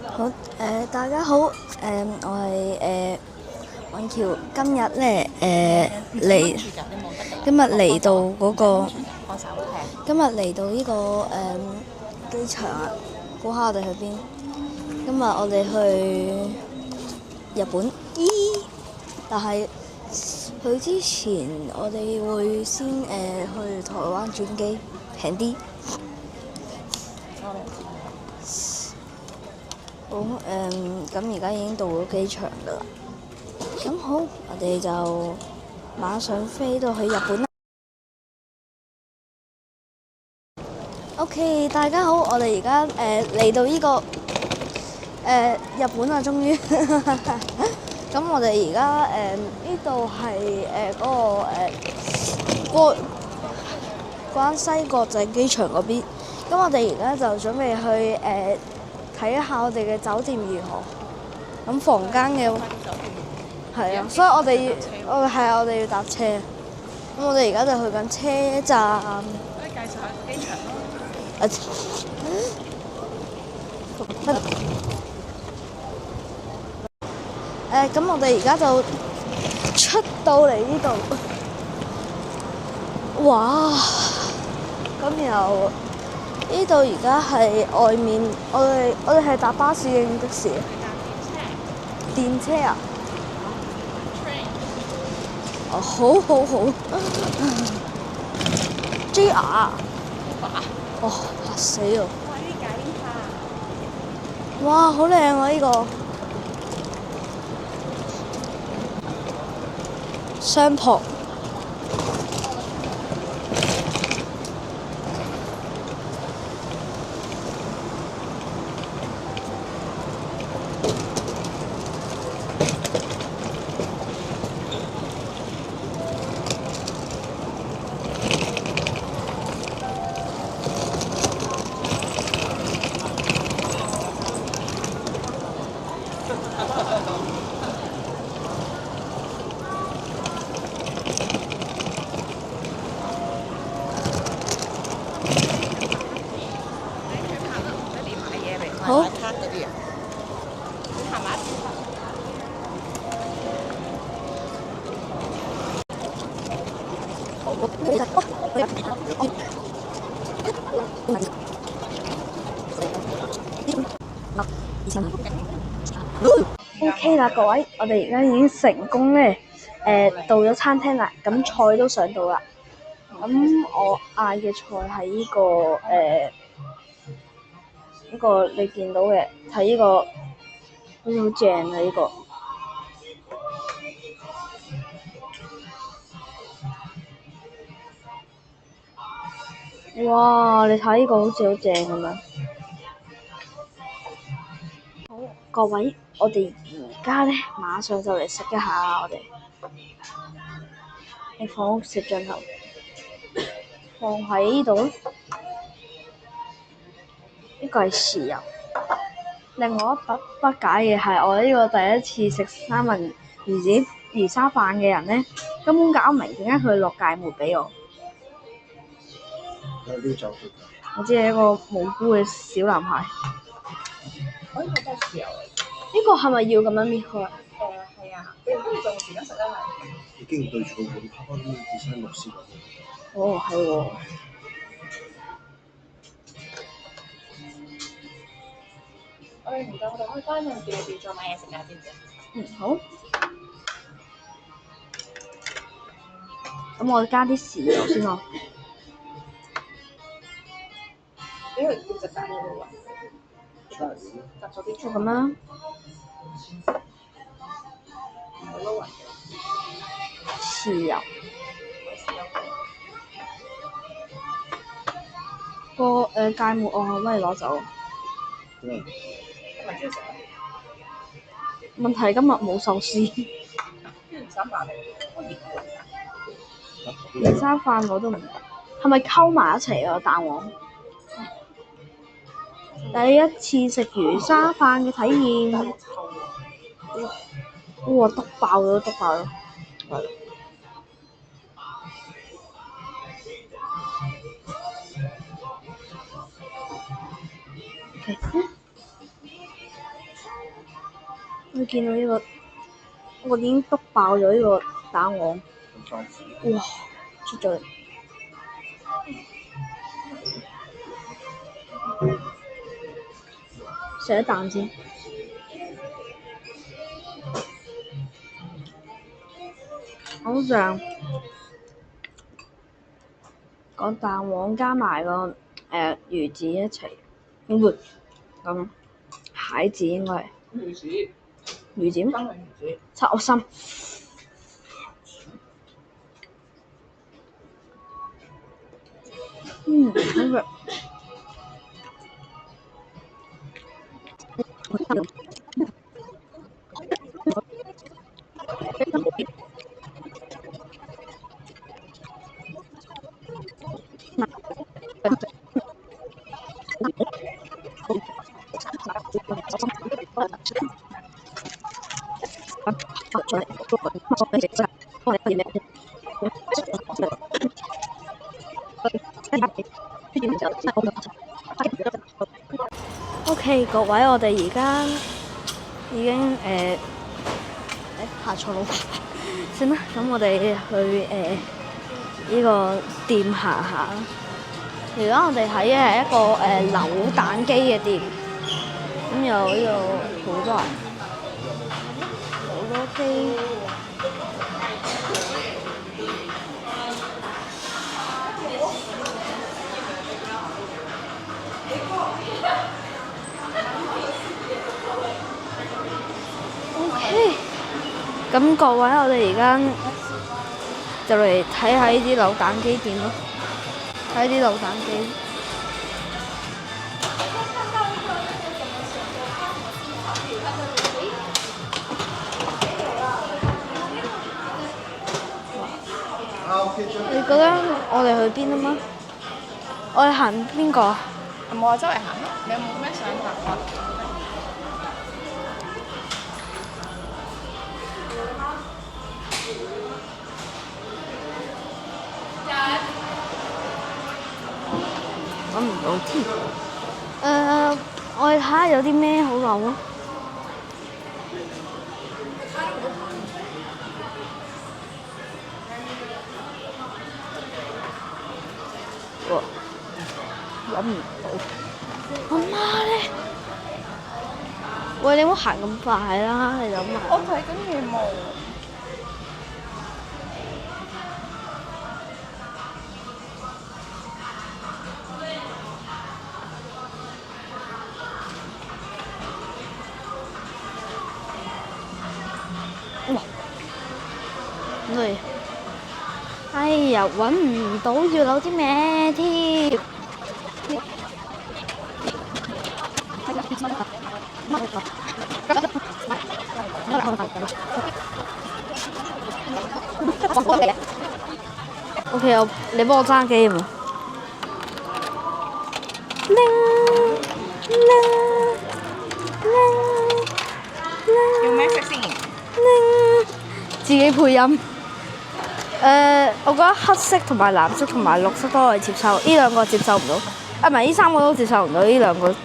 好，大家好，我係尹橋，今日嚟到呢個機場啊，估下我哋去邊？今日我哋去日本，但係去之前我哋會先去台灣轉機，平啲。好咁而家已經到咗機場㗎啦。咁好，我哋就馬上飛到去日本啦。OK，大家好，我哋而家嚟到呢個日本啊，終於。咁我哋而家呢度係嗰個關西國際機場嗰邊。咁我哋而家就準備去睇一下我哋嘅酒店如何。咁房間嘅係啊，所以我哋要搭車。咁我哋而家就去緊車站。可以介紹下機場咯。咁我哋而家就出到嚟呢度。哇！咁然後呢度而家係外面，我哋係搭巴士定的士？電車啊！哦，好。JR。哦，嚇死我！哇，好靚啊！呢個雙浦。好。卡嗰啲啊？係咪？OK 啦，各位，我哋而家已經成功咧，到咗餐廳啦，咁菜都上到啦。咁我嗌嘅菜係呢個你見到嘅，係呢個好似好正啊！呢個哇，你睇呢個好似好正咁樣。好，各位，我哋而家咧馬上就嚟食一下啦，我哋。你放攝像頭放喺呢度，呢個係豉油。另外一不解嘅係，我呢個第一次食三文魚沙飯嘅人咧，根本搞唔明點解佢落芥末俾我。我只係一個無辜嘅小男孩。我呢個真係豉油嚟。呢個係咪要咁樣搣開？係啊，你不如仲時間食得係。已經對住個碗拍開啲自身螺絲嗰啲。哦，係喎。我哋唔夠，我哋可以翻去叫你再買嘢食㗎，知唔知？好。咁我加啲豉油先咯。呢個叫隻蛋嘅喎。夾咗啲就咁啦。唔好撈勻。豉油。芥末我可唔可以攞走？係咪中意食啊？問題今日冇壽司。3飯嚟，連生飯我都唔，係咪溝埋一齊啊蛋黃？第一次食魚生飯嘅體驗。哇！篤爆咗，篤爆咗。係。我見到呢個，我已經篤爆咗呢個蛋黃，哇！出咗嚟，食一啖先。好正，個蛋黃加埋個魚子一齊，咁蟹子應該係魚子咩？真係魚子，拆我心。好食。OK， 各位，我哋而家已經下錯路，算啦。咁我哋去呢個店行下啦。而家我哋喺一個扭蛋機嘅店，咁有呢度好多人，好多機。OK， 咁各位，我哋而家就嚟睇下呢啲扭蛋機店咯，睇啲扭蛋機。你覺得我哋去邊啊嘛？我哋行邊個啊？有冇話周圍行咯？你有冇咩想法？揾唔到添。我哋睇下有啲咩好扭啊！揾唔到。阿媽咧，喂，你唔好行咁快啦，你諗下。我睇緊羽毛。哇！哎呀，揾唔到要扭啲咩添？OK， 你幫我揸機啊嘛。要咩色先？自己配音。我覺得黑色同埋藍色同埋綠色都可以接受，呢兩個接受唔到。啊，唔係，呢三個都接受唔到，呢兩個